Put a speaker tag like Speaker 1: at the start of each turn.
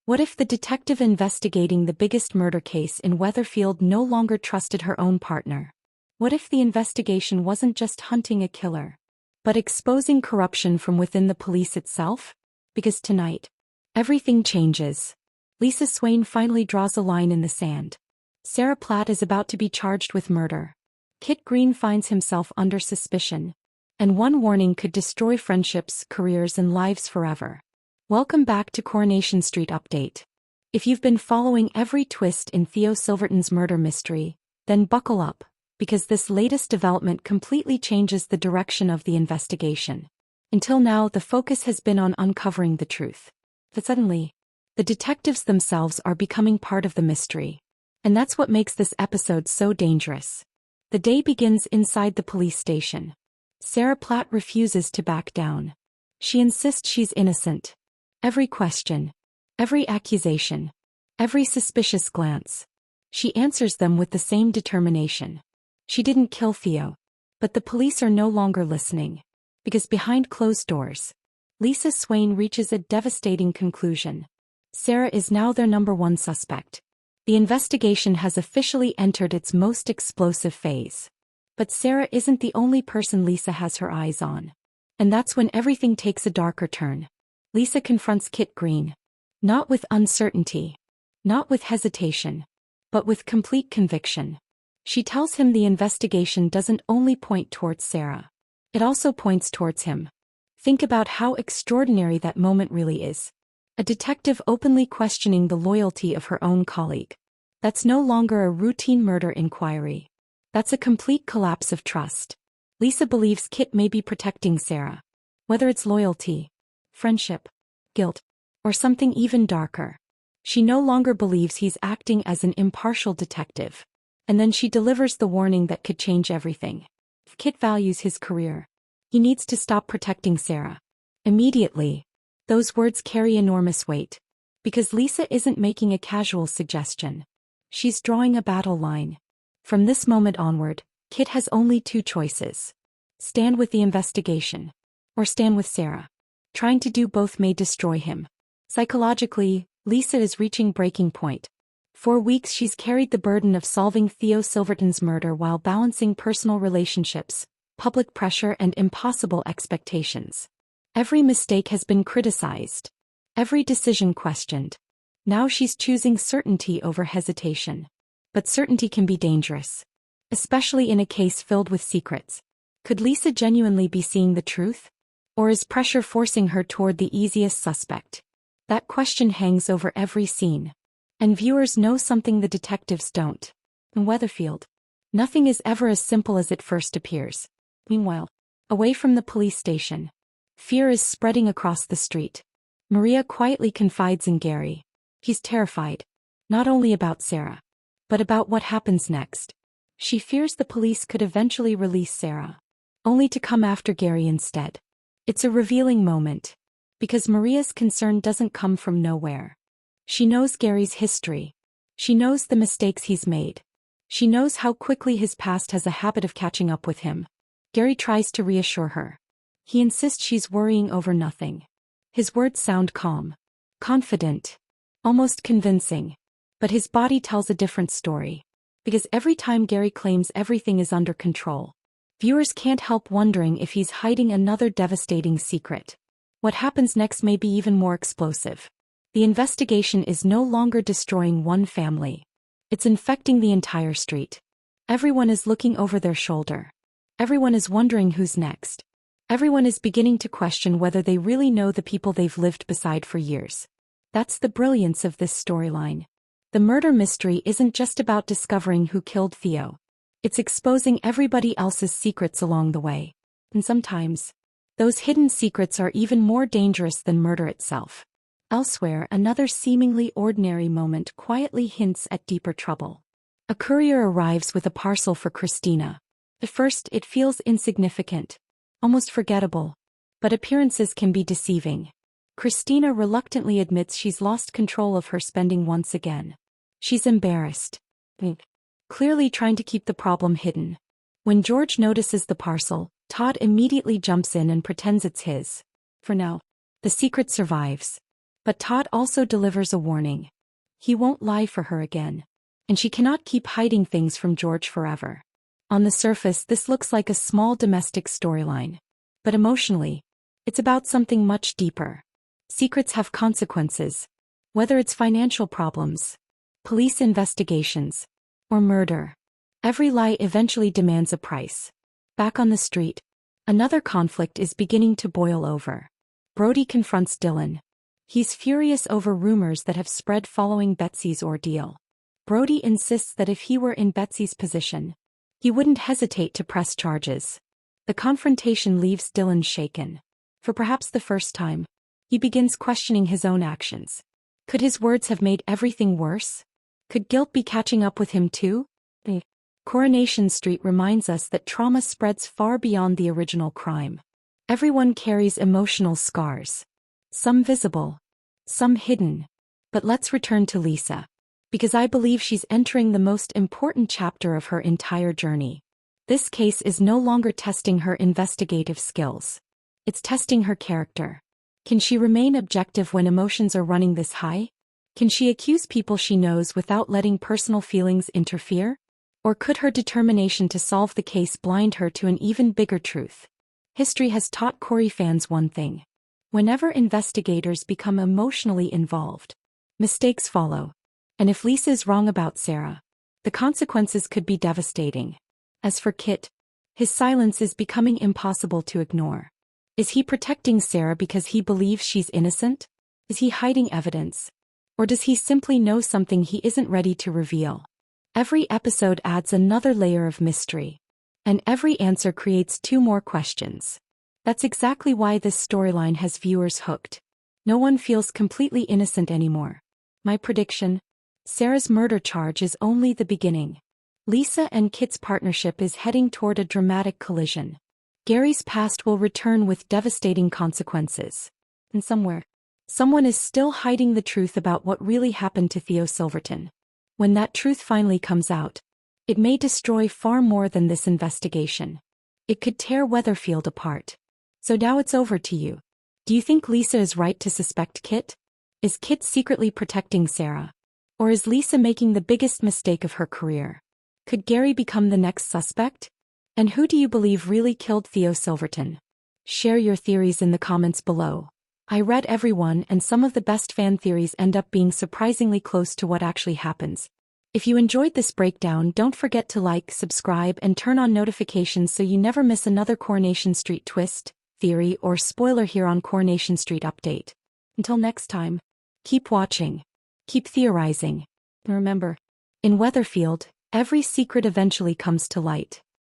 Speaker 1: What if the detective investigating the biggest murder case in Weatherfield no longer trusted her own partner? What if the investigation wasn't just hunting a killer, but exposing corruption from within the police itself? Because tonight, everything changes. Lisa Swain finally draws a line in the sand. Sarah Platt is about to be charged with murder. Kit Green finds himself under suspicion. And one warning could destroy friendships, careers, and lives forever. Welcome back to Coronation Street Update. If you've been following every twist in Theo Silverton's murder mystery, then buckle up, because this latest development completely changes the direction of the investigation. Until now, the focus has been on uncovering the truth. But suddenly, the detectives themselves are becoming part of the mystery. And that's what makes this episode so dangerous. The day begins inside the police station. Sarah Platt refuses to back down. She insists she's innocent. Every question, every accusation, every suspicious glance, she answers them with the same determination. She didn't kill Theo. But the police are no longer listening. Because behind closed doors, Lisa Swain reaches a devastating conclusion. Sarah is now their #1 suspect. The investigation has officially entered its most explosive phase. But Sarah isn't the only person Lisa has her eyes on. And that's when everything takes a darker turn. Lisa confronts Kit Green. Not with uncertainty. Not with hesitation. But with complete conviction. She tells him the investigation doesn't only point towards Sarah. It also points towards him. Think about how extraordinary that moment really is. A detective openly questioning the loyalty of her own colleague. That's no longer a routine murder inquiry. That's a complete collapse of trust. Lisa believes Kit may be protecting Sarah. Whether it's loyalty, friendship, guilt, or something even darker. She no longer believes he's acting as an impartial detective. And then she delivers the warning that could change everything. If Kit values his career, he needs to stop protecting Sarah. Immediately, those words carry enormous weight. Because Lisa isn't making a casual suggestion. She's drawing a battle line. From this moment onward, Kit has only 2 choices. Stand with the investigation. Or stand with Sarah. Trying to do both may destroy him. Psychologically, Lisa is reaching breaking point. For weeks she's carried the burden of solving Theo Silverton's murder while balancing personal relationships, public pressure, and impossible expectations. Every mistake has been criticized. Every decision questioned. Now she's choosing certainty over hesitation. But certainty can be dangerous. Especially in a case filled with secrets. Could Lisa genuinely be seeing the truth? Or is pressure forcing her toward the easiest suspect? That question hangs over every scene. And viewers know something the detectives don't. In Weatherfield, nothing is ever as simple as it first appears. Meanwhile, away from the police station, fear is spreading across the street. Maria quietly confides in Gary. He's terrified. Not only about Sarah, but about what happens next. She fears the police could eventually release Sarah, only to come after Gary instead. It's a revealing moment. Because Maria's concern doesn't come from nowhere. She knows Gary's history. She knows the mistakes he's made. She knows how quickly his past has a habit of catching up with him. Gary tries to reassure her. He insists she's worrying over nothing. His words sound calm, confident, almost convincing. But his body tells a different story. Because every time Gary claims everything is under control, viewers can't help wondering if he's hiding another devastating secret. What happens next may be even more explosive. The investigation is no longer destroying one family. It's infecting the entire street. Everyone is looking over their shoulder. Everyone is wondering who's next. Everyone is beginning to question whether they really know the people they've lived beside for years. That's the brilliance of this storyline. The murder mystery isn't just about discovering who killed Theo. It's exposing everybody else's secrets along the way. And sometimes, those hidden secrets are even more dangerous than murder itself. Elsewhere, another seemingly ordinary moment quietly hints at deeper trouble. A courier arrives with a parcel for Christina. At first, it feels insignificant, almost forgettable. But appearances can be deceiving. Christina reluctantly admits she's lost control of her spending once again. She's embarrassed. Clearly trying to keep the problem hidden. When George notices the parcel, Todd immediately jumps in and pretends it's his. For now, the secret survives. But Todd also delivers a warning. He won't lie for her again. And she cannot keep hiding things from George forever. On the surface, this looks like a small domestic storyline. But emotionally, it's about something much deeper. Secrets have consequences. Whether it's financial problems, police investigations, or murder. Every lie eventually demands a price. Back on the street, another conflict is beginning to boil over. Brody confronts Dylan. He's furious over rumors that have spread following Betsy's ordeal. Brody insists that if he were in Betsy's position, he wouldn't hesitate to press charges. The confrontation leaves Dylan shaken. For perhaps the first time, he begins questioning his own actions. Could his words have made everything worse? Could guilt be catching up with him too? Coronation Street reminds us that trauma spreads far beyond the original crime. Everyone carries emotional scars. Some visible, some hidden. But let's return to Lisa. Because I believe she's entering the most important chapter of her entire journey. This case is no longer testing her investigative skills. It's testing her character. Can she remain objective when emotions are running this high? Can she accuse people she knows without letting personal feelings interfere? Or could her determination to solve the case blind her to an even bigger truth? History has taught Corrie fans one thing. Whenever investigators become emotionally involved, mistakes follow. And if Lisa is wrong about Sarah, the consequences could be devastating. As for Kit, his silence is becoming impossible to ignore. Is he protecting Sarah because he believes she's innocent? Is he hiding evidence? Or does he simply know something he isn't ready to reveal? Every episode adds another layer of mystery. And every answer creates two more questions. That's exactly why this storyline has viewers hooked. No one feels completely innocent anymore. My prediction? Sarah's murder charge is only the beginning. Lisa and Kit's partnership is heading toward a dramatic collision. Gary's past will return with devastating consequences. And somewhere, someone is still hiding the truth about what really happened to Theo Silverton. When that truth finally comes out, it may destroy far more than this investigation. It could tear Weatherfield apart. So now it's over to you. Do you think Lisa is right to suspect Kit? Is Kit secretly protecting Sarah? Or is Lisa making the biggest mistake of her career? Could Gary become the next suspect? And who do you believe really killed Theo Silverton? Share your theories in the comments below. I read every one, and some of the best fan theories end up being surprisingly close to what actually happens. If you enjoyed this breakdown, don't forget to like, subscribe, and turn on notifications so you never miss another Coronation Street twist, theory, or spoiler here on Coronation Street Update. Until next time, keep watching, keep theorizing, and remember, in Weatherfield, every secret eventually comes to light.